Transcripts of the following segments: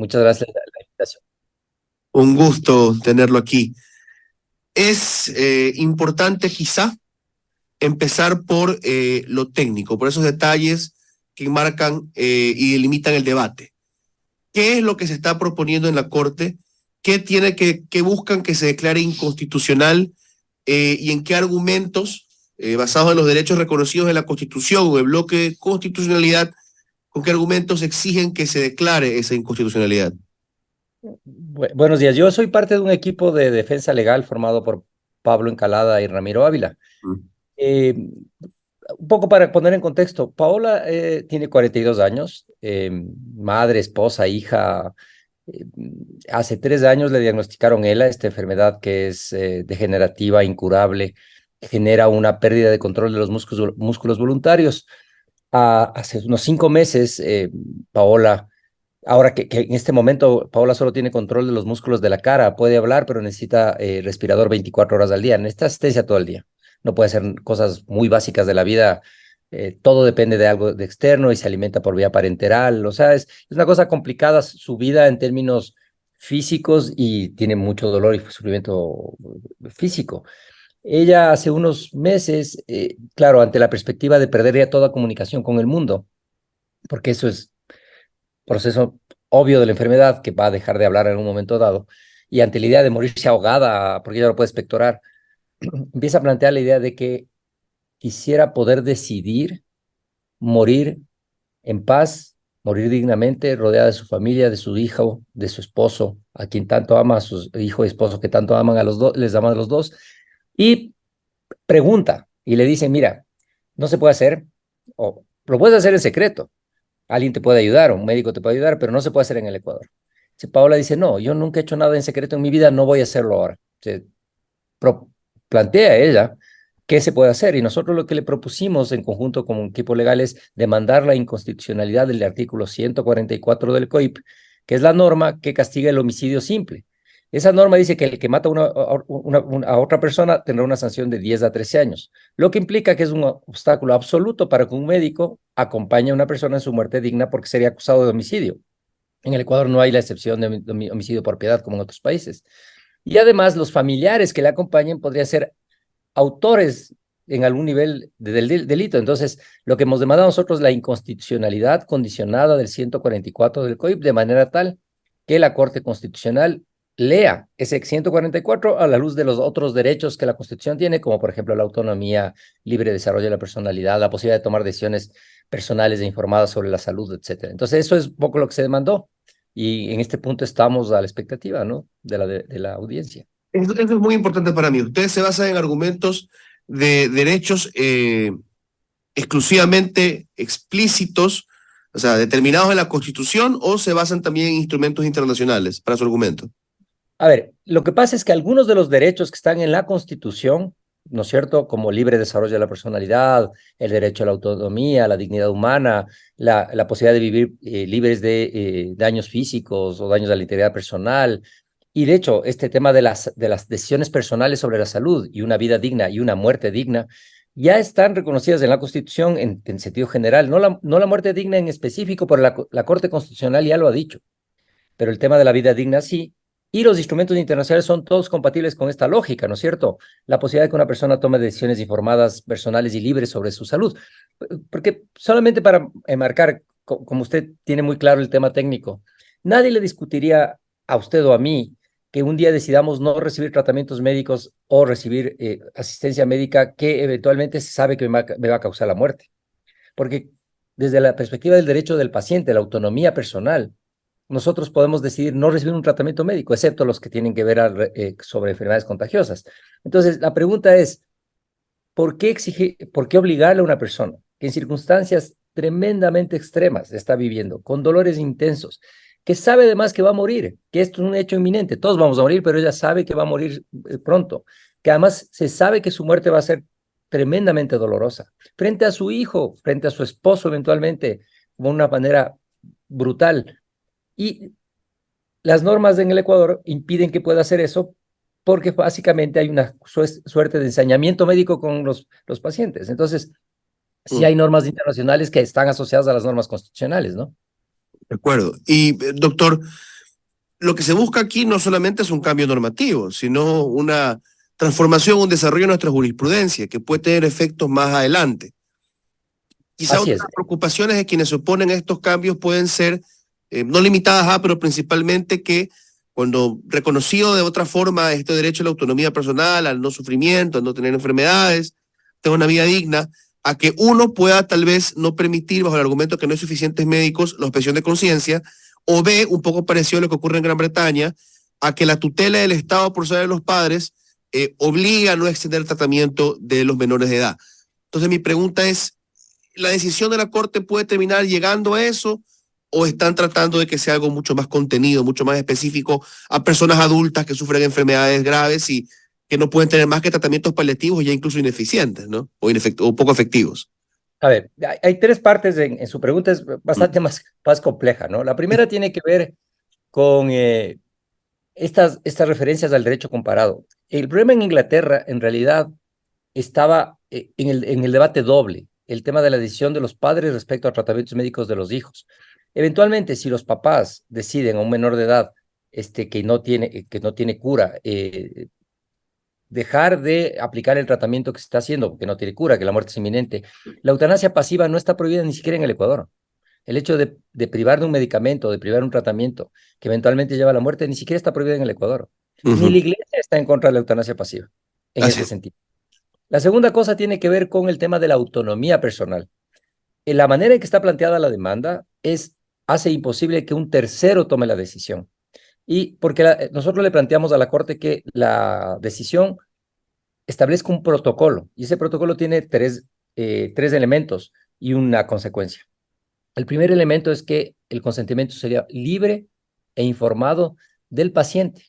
Muchas gracias por la invitación. Un gusto tenerlo aquí. Es importante quizá empezar por lo técnico, por esos detalles que marcan y delimitan el debate. ¿Qué es lo que se está proponiendo en la Corte? ¿Qué buscan que se declare inconstitucional y en qué argumentos, basados en los derechos reconocidos en la Constitución o el bloque de constitucionalidad, con qué argumentos exigen que se declare esa inconstitucionalidad? Buenos días. Yo soy parte de un equipo de defensa legal formado por Pablo Encalada y Ramiro Ávila. Mm. Eh, un poco para poner en contexto, Paola tiene 42 años, madre, esposa, hija. eh, Hace 3 años le diagnosticaron ELA, esta enfermedad que es degenerativa, incurable, que genera una pérdida de control de los músculos voluntarios. Hace unos 5 meses, Paola, ahora que en este momento Paola solo tiene control de los músculos de la cara, puede hablar, pero necesita respirador 24 horas al día, necesita asistencia todo el día. No puede hacer cosas muy básicas de la vida. Todo depende de algo de externo y se alimenta por vía parenteral. O sea, es una cosa complicada su vida en términos físicos y tiene mucho dolor y sufrimiento físico. Ella hace unos meses, claro, ante la perspectiva de perder ya toda comunicación con el mundo, porque eso es proceso obvio de la enfermedad que va a dejar de hablar en un momento dado, y ante la idea de morirse ahogada porque ella no puede expectorar, empieza a plantear la idea de que quisiera poder decidir morir en paz, morir dignamente, rodeada de su familia, de su hijo, de su esposo, a quien tanto ama, a su hijo y esposo que tanto aman a los dos, les aman a los dos, y pregunta, y le dicen, mira, no se puede hacer, o lo puedes hacer en secreto, alguien te puede ayudar, un médico te puede ayudar, pero no se puede hacer en el Ecuador. Si Paola dice, no, yo nunca he hecho nada en secreto en mi vida, no voy a hacerlo ahora. Se plantea ella qué se puede hacer y nosotros lo que le propusimos en conjunto con un equipo legal es demandar la inconstitucionalidad del artículo 144 del COIP, que es la norma que castiga el homicidio simple. Esa norma dice que el que mata a otra persona tendrá una sanción de 10 a 13 años, lo que implica que es un obstáculo absoluto para que un médico acompañe a una persona en su muerte digna porque sería acusado de homicidio. En el Ecuador no hay la excepción de homicidio por piedad como en otros países. Y además los familiares que le acompañen podrían ser autores en algún nivel del delito. Entonces, lo que hemos demandado nosotros es la inconstitucionalidad condicionada del 144 del COIP, de manera tal que la Corte Constitucional lea ese 144 a la luz de los otros derechos que la Constitución tiene, como por ejemplo la autonomía, libre desarrollo de la personalidad, la posibilidad de tomar decisiones personales e informadas sobre la salud, etcétera. Entonces, eso es un poco lo que se demandó. Y en este punto estamos a la expectativa, ¿no? De la audiencia. Eso es muy importante para mí. Ustedes se basan en argumentos de derechos exclusivamente explícitos, o sea, determinados en la Constitución, o se basan también en instrumentos internacionales para su argumento. A ver, lo que pasa es que algunos de los derechos que están en la Constitución, ¿no es cierto? Como libre desarrollo de la personalidad, el derecho a la autonomía, la dignidad humana, la posibilidad de vivir libres de daños físicos o daños a la integridad personal. Y de hecho, este tema de las decisiones personales sobre la salud y una vida digna y una muerte digna ya están reconocidas en la Constitución en sentido general, no la muerte digna en específico, pero la Corte Constitucional ya lo ha dicho, pero el tema de la vida digna sí. Y los instrumentos internacionales son todos compatibles con esta lógica, ¿no es cierto? La posibilidad de que una persona tome decisiones informadas, personales y libres sobre su salud. Porque solamente para enmarcar, como usted tiene muy claro el tema técnico, nadie le discutiría a usted o a mí que un día decidamos no recibir tratamientos médicos o recibir asistencia médica que eventualmente se sabe que me va a causar la muerte. Porque desde la perspectiva del derecho del paciente, la autonomía personal, nosotros podemos decidir no recibir un tratamiento médico, excepto los que tienen que ver sobre enfermedades contagiosas. Entonces, la pregunta es, por qué obligarle a una persona que en circunstancias tremendamente extremas está viviendo, con dolores intensos, que sabe además que va a morir, que esto es un hecho inminente, todos vamos a morir, pero ella sabe que va a morir pronto, que además se sabe que su muerte va a ser tremendamente dolorosa, frente a su hijo, frente a su esposo eventualmente, de una manera brutal, y las normas en el Ecuador impiden que pueda hacer eso porque básicamente hay una suerte de ensañamiento médico con los pacientes. Entonces, sí Mm. hay normas internacionales que están asociadas a las normas constitucionales, ¿no? De acuerdo. Y, doctor, lo que se busca aquí no solamente es un cambio normativo, sino una transformación, un desarrollo de nuestra jurisprudencia que puede tener efectos más adelante. Quizá Así otras es. preocupaciones de quienes se oponen a estos cambios pueden ser, no limitadas a, pero principalmente que cuando reconocido de otra forma este derecho a la autonomía personal, al no sufrimiento, al no tener enfermedades, tener una vida digna, a que uno pueda tal vez no permitir, bajo el argumento que no hay suficientes médicos, la objeción de conciencia, o B, un poco parecido a lo que ocurre en Gran Bretaña, a que la tutela del Estado por ser de los padres obliga a no extender el tratamiento de los menores de edad. Entonces mi pregunta es, ¿la decisión de la Corte puede terminar llegando a eso? ¿O están tratando de que sea algo mucho más contenido, mucho más específico a personas adultas que sufren enfermedades graves y que no pueden tener más que tratamientos paliativos ya incluso ineficientes, ¿no? O poco efectivos. A ver, hay tres partes en su pregunta, es bastante más compleja, ¿no? La primera tiene que ver con estas referencias al derecho comparado. El problema en Inglaterra, en realidad, estaba en el debate doble, el tema de la decisión de los padres respecto a tratamientos médicos de los hijos. Eventualmente, si los papás deciden a un menor de edad que no tiene cura, dejar de aplicar el tratamiento que se está haciendo, porque no tiene cura, que la muerte es inminente, la eutanasia pasiva no está prohibida ni siquiera en el Ecuador. El hecho de privar de un medicamento, de privar un tratamiento que eventualmente lleva a la muerte, ni siquiera está prohibido en el Ecuador. Uh Ni la -huh. iglesia está en contra de la eutanasia pasiva, en Así ese es. sentido. La segunda cosa tiene que ver con el tema de la autonomía personal. La manera en que está planteada la demanda hace imposible que un tercero tome la decisión. Y porque nosotros le planteamos a la Corte que la decisión establezca un protocolo, y ese protocolo tiene tres elementos y una consecuencia. El primer elemento es que el consentimiento sería libre e informado del paciente,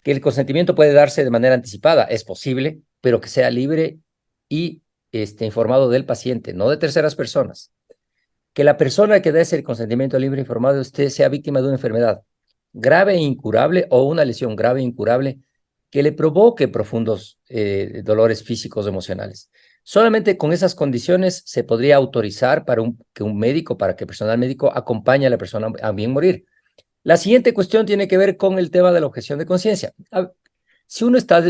que el consentimiento puede darse de manera anticipada, es posible, pero que sea libre y informado del paciente, no de terceras personas. Que la persona que dé ese consentimiento libre e informado sea víctima de una enfermedad grave e incurable o una lesión grave e incurable que le provoque profundos dolores físicos o emocionales. Solamente con esas condiciones se podría autorizar que un médico, para que el personal médico acompañe a la persona a bien morir. La siguiente cuestión tiene que ver con el tema de la objeción de conciencia. Si uno está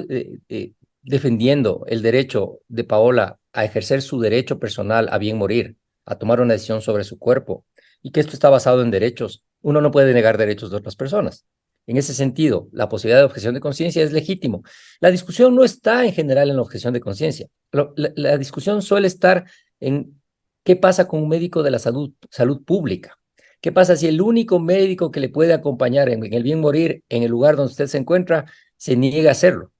defendiendo el derecho de Paola a ejercer su derecho personal a bien morir, a tomar una decisión sobre su cuerpo, y que esto está basado en derechos, uno no puede negar derechos de otras personas. En ese sentido, la posibilidad de objeción de conciencia es legítimo. La discusión no está en general en la objeción de conciencia. La discusión suele estar en qué pasa con un médico de la salud pública. ¿Qué pasa si el único médico que le puede acompañar en el bien morir en el lugar donde usted se encuentra se niega a hacerlo?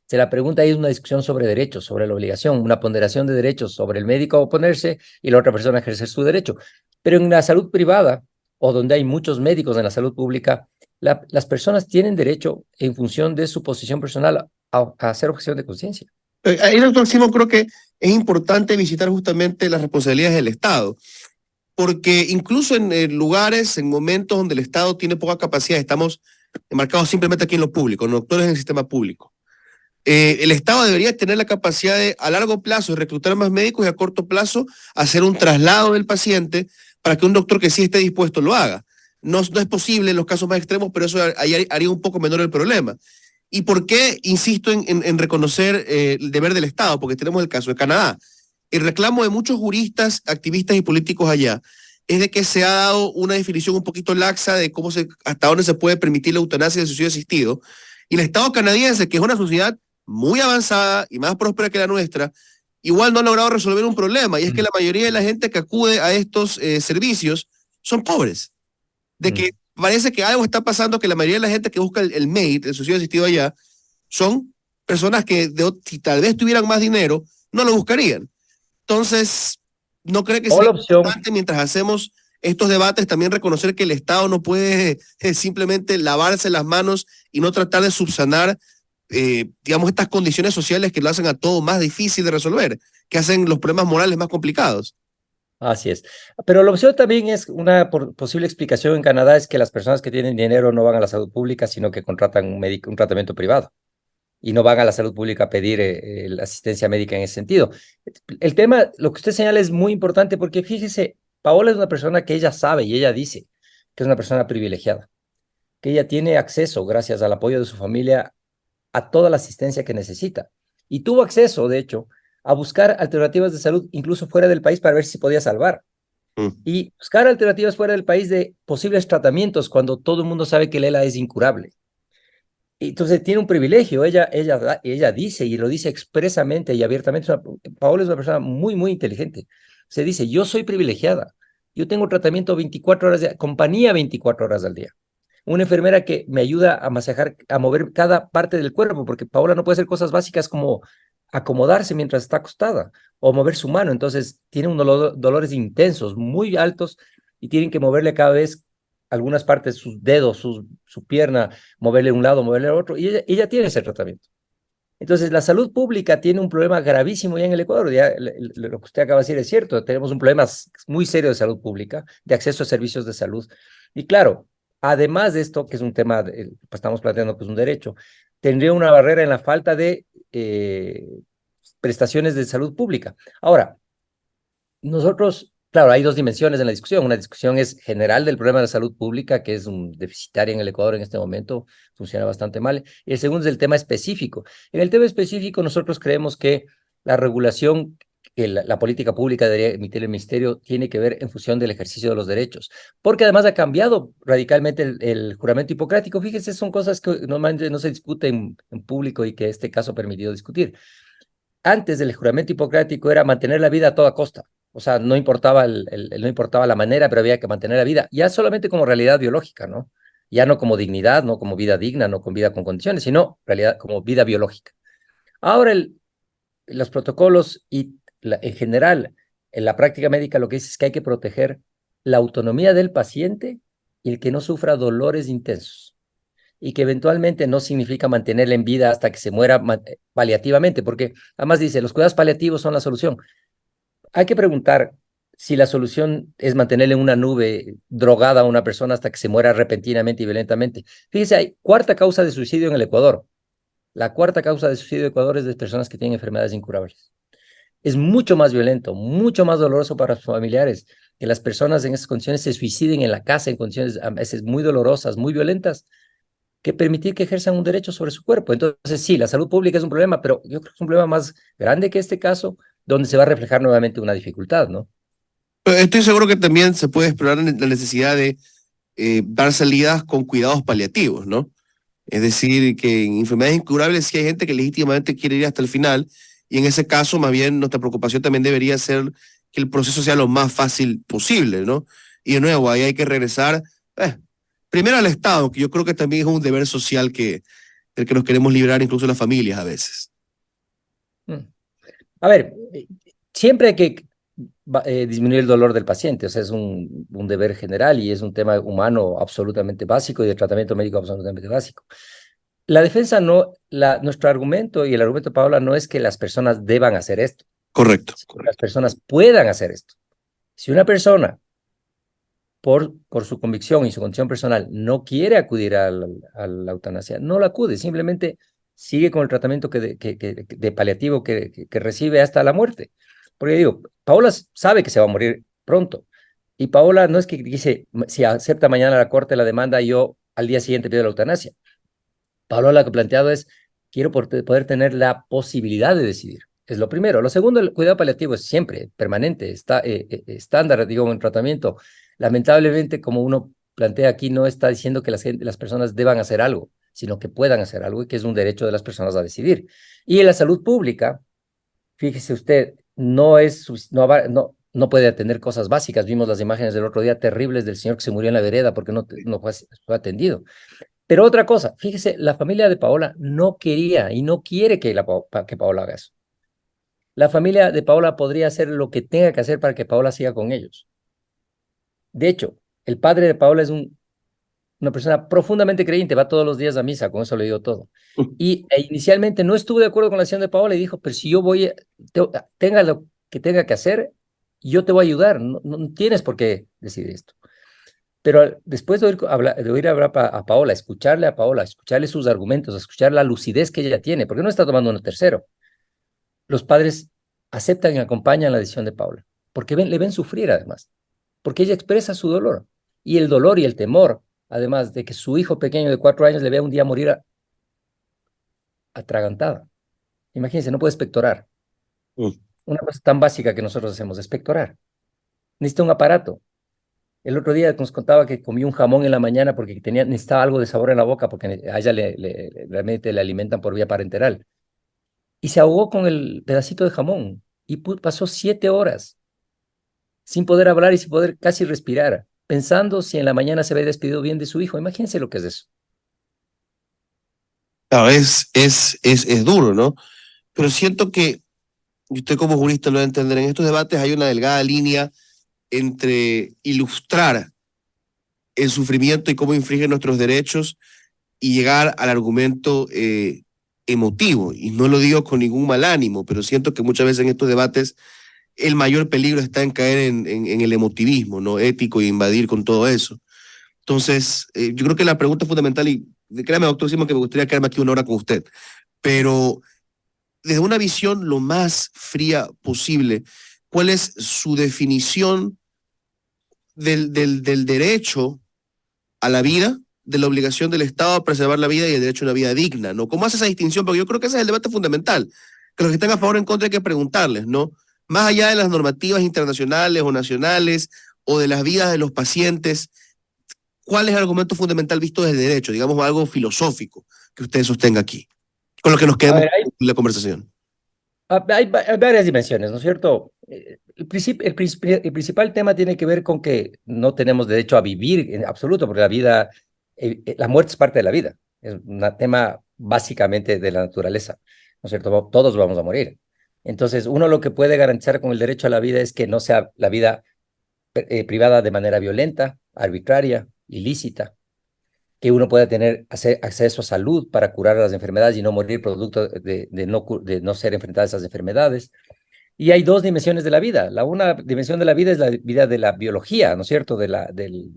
Se la pregunta ahí es una discusión sobre derechos, sobre la obligación, una ponderación de derechos sobre el médico a oponerse y la otra persona a ejercer su derecho. Pero en la salud privada, o donde hay muchos médicos en la salud pública, las personas tienen derecho, en función de su posición personal, a hacer objeción de conciencia. Ahí, doctor Simón, creo que es importante visitar justamente las responsabilidades del Estado, porque incluso en lugares, en momentos donde el Estado tiene poca capacidad, estamos enmarcados simplemente aquí en lo público, en doctores en el sistema público. El Estado debería tener la capacidad de, a largo plazo, reclutar más médicos y a corto plazo hacer un traslado del paciente para que un doctor que sí esté dispuesto lo haga. No es posible en los casos más extremos, pero eso haría un poco menor el problema. ¿Y por qué insisto en reconocer el deber del Estado? Porque tenemos el caso de Canadá. El reclamo de muchos juristas, activistas y políticos allá es de que se ha dado una definición un poquito laxa de hasta dónde se puede permitir la eutanasia y el suicidio asistido. Y el Estado canadiense, que es una sociedad muy avanzada y más próspera que la nuestra, igual no ha logrado resolver un problema, y es que la mayoría de la gente que acude a estos servicios son pobres. De que parece que algo está pasando, que la mayoría de la gente que busca el MAID, el suicidio asistido allá, son personas que si tal vez tuvieran más dinero, no lo buscarían. Entonces, ¿no cree que O sería la opción, importante mientras hacemos estos debates también reconocer que el Estado no puede simplemente lavarse las manos y no tratar de subsanar, digamos, estas condiciones sociales que lo hacen a todo más difícil de resolver, que hacen los problemas morales más complicados? así es. Pero la opción también es una posible explicación en Canadá, es que las personas que tienen dinero no van a la salud pública, sino que contratan un tratamiento privado y no van a la salud pública a pedir la asistencia médica en ese sentido. El tema, lo que usted señala es muy importante, porque fíjese, Paola es una persona que ella sabe y ella dice que es una persona privilegiada. que ella tiene acceso, gracias al apoyo de su familia, a toda la asistencia que necesita. Y tuvo acceso, de hecho, a buscar alternativas de salud incluso fuera del país para ver si podía salvar. Mm. Y buscar alternativas fuera del país de posibles tratamientos cuando todo el mundo sabe que el ELA es incurable. Entonces tiene un privilegio, ella dice y lo dice expresamente y abiertamente. Paola es una persona muy, muy inteligente. Se dice, yo soy privilegiada, yo tengo tratamiento 24 horas, compañía 24 horas al día. Una enfermera que me ayuda a masajar, a mover cada parte del cuerpo, porque Paola no puede hacer cosas básicas como acomodarse mientras está acostada o mover su mano. Entonces tiene unos dolores intensos, muy altos, y tienen que moverle cada vez algunas partes, sus dedos, su pierna, moverle un lado, moverle al otro, y ella tiene ese tratamiento. Entonces, la salud pública tiene un problema gravísimo ya en el Ecuador. Ya, lo que usted acaba de decir es cierto. Tenemos un problema muy serio de salud pública, de acceso a servicios de salud. Y claro, además de esto, que es un tema, pues estamos planteando que es un derecho, tendría una barrera en la falta de prestaciones de salud pública. Ahora, nosotros, claro, hay dos dimensiones en la discusión. Una discusión es general del problema de la salud pública, que es un deficitario en el Ecuador en este momento, funciona bastante mal. Y el segundo es el tema específico. En el tema específico, nosotros creemos que la regulación que la política pública debería emitir el ministerio tiene que ver en función del ejercicio de los derechos, porque además ha cambiado radicalmente el juramento hipocrático. Fíjese, son cosas que normalmente no se discuten en público y que este caso ha permitido discutir. Antes del juramento hipocrático era mantener la vida a toda costa. O sea, no importaba, no importaba la manera, pero había que mantener la vida, ya solamente como realidad biológica, ¿no? Ya no como dignidad, no como vida digna, no con vida con condiciones, sino realidad como vida biológica. Ahora los protocolos y en general en la práctica médica lo que dice es que hay que proteger la autonomía del paciente y el que no sufra dolores intensos y que eventualmente no significa mantenerla en vida hasta que se muera paliativamente, porque además dice, los cuidados paliativos son la solución. Hay que preguntar si la solución es mantenerle en una nube drogada a una persona hasta que se muera repentinamente y violentamente. Fíjese, hay cuarta causa de suicidio en el Ecuador. La cuarta causa de suicidio en Ecuador es de personas que tienen enfermedades incurables. Es mucho más violento, mucho más doloroso para sus familiares que las personas en esas condiciones se suiciden en la casa en condiciones a veces muy dolorosas, muy violentas, que permitir que ejerzan un derecho sobre su cuerpo. Entonces, sí, la salud pública es un problema, pero yo creo que es un problema más grande que este caso, donde se va a reflejar nuevamente una dificultad, ¿no? Pero estoy seguro que también se puede explorar la necesidad de dar salidas con cuidados paliativos, ¿no? Es decir, que en enfermedades incurables sí hay gente que legítimamente quiere ir hasta el final, y en ese caso, más bien, nuestra preocupación también debería ser que el proceso sea lo más fácil posible, ¿no? Y de nuevo, ahí hay que regresar, primero al Estado, que yo creo que también es un deber social del que nos queremos liberar incluso las familias a veces. Mm. A ver, siempre hay que disminuir el dolor del paciente, o sea, es un deber general y es un tema humano absolutamente básico y de tratamiento médico absolutamente básico. La defensa no, nuestro argumento y el argumento de Paola no es que las personas deban hacer esto, Correcto. sino que las personas puedan hacer esto. Si una persona por su convicción y su condición personal, no quiere acudir a la eutanasia, no la acude, simplemente sigue con el tratamiento de paliativo que recibe hasta la muerte. Porque digo, Paola sabe que se va a morir pronto. Y Paola no es que dice, si acepta mañana la corte la demanda, yo al día siguiente pido la eutanasia. Paola lo que ha planteado es, quiero poder tener la posibilidad de decidir. Es lo primero. Lo segundo, el cuidado paliativo es siempre permanente, está estándar, digo, en tratamiento. Lamentablemente, como uno plantea aquí, no está diciendo que las personas deban hacer algo, sino que puedan hacer algo y que es un derecho de las personas a decidir. Y en la salud pública, fíjese usted, no puede atender cosas básicas. Vimos las imágenes del otro día terribles del señor que se murió en la vereda porque no fue atendido. Pero otra cosa, fíjese, la familia de Paola no quería y no quiere que Paola haga eso. La familia de Paola podría hacer lo que tenga que hacer para que Paola siga con ellos. De hecho, el padre de Paola es una persona profundamente creyente, va todos los días a misa, con eso le digo todo. Y inicialmente no estuvo de acuerdo con la decisión de Paola y dijo, pero si yo tenga lo que tenga que hacer, yo te voy a ayudar, no tienes por qué decidir esto. Pero después de oír hablar a Paola, escucharle a Paola, escucharle sus argumentos, escuchar la lucidez que ella tiene, porque no está tomando uno tercero, los padres aceptan y acompañan la decisión de Paola, porque le ven sufrir además, porque ella expresa su dolor. Y el dolor y el temor además de que su hijo pequeño de 4 años le vea un día morir atragantada. Imagínense, no puede expectorar. Mm. Una cosa tan básica que nosotros hacemos, expectorar. Necesita un aparato. El otro día nos contaba que comió un jamón en la mañana porque necesitaba algo de sabor en la boca porque a ella realmente le alimentan por vía parenteral. Y se ahogó con el pedacito de jamón y pasó 7 horas sin poder hablar y sin poder casi respirar, pensando si en la mañana se había despedido bien de su hijo. Imagínense lo que es eso. Claro, es duro, ¿no? Pero siento que, y usted como jurista lo va a entender, en estos debates hay una delgada línea entre ilustrar el sufrimiento y cómo infringe nuestros derechos y llegar al argumento emotivo. Y no lo digo con ningún mal ánimo, pero siento que muchas veces en estos debates el mayor peligro está en caer en el emotivismo, ¿no? Ético y invadir con todo eso. Entonces, yo creo que la pregunta fundamental, y créame, doctor Simón, que me gustaría quedarme aquí una hora con usted, pero desde una visión lo más fría posible, ¿cuál es su definición del derecho a la vida, de la obligación del Estado a preservar la vida y el derecho a una vida digna, ¿no? ¿Cómo hace esa distinción? Porque yo creo que ese es el debate fundamental, que los que están a favor o en contra hay que preguntarles, ¿no? Más allá de las normativas internacionales o nacionales o de las vidas de los pacientes, ¿cuál es el argumento fundamental visto desde el derecho? Digamos algo filosófico que usted sostenga aquí, con lo que nos A quedemos ver, en la conversación. hay varias dimensiones, ¿no es cierto? El principal tema tiene que ver con que no tenemos derecho a vivir en absoluto, porque la muerte es parte de la vida. Es un tema básicamente de la naturaleza, ¿no es cierto? Todos vamos a morir. Entonces, uno lo que puede garantizar con el derecho a la vida es que no sea la vida privada de manera violenta, arbitraria, ilícita, que uno pueda tener acceso a salud para curar las enfermedades y no morir producto de no ser enfrentada a esas enfermedades. Y hay dos dimensiones de la vida. La una dimensión de la vida es la vida de la biología, ¿no es cierto? De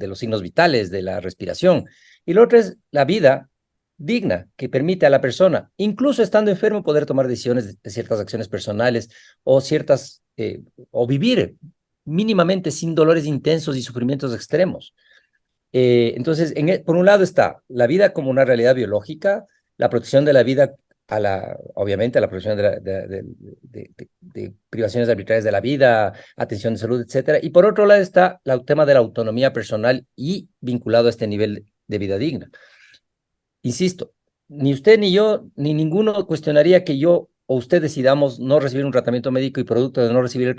los signos vitales, de la respiración. Y la otra es la vida digna, que permite a la persona, incluso estando enfermo, poder tomar decisiones de ciertas acciones personales o o vivir mínimamente sin dolores intensos y sufrimientos extremos. Entonces, por un lado está la vida como una realidad biológica, la protección de la vida, obviamente, a la protección de privaciones arbitrarias de la vida, atención de salud, etcétera. Y por otro lado está el tema de la autonomía personal y vinculado a este nivel de vida digna. Insisto, ni usted ni yo, ni ninguno cuestionaría que yo o usted decidamos no recibir un tratamiento médico y producto de no recibir el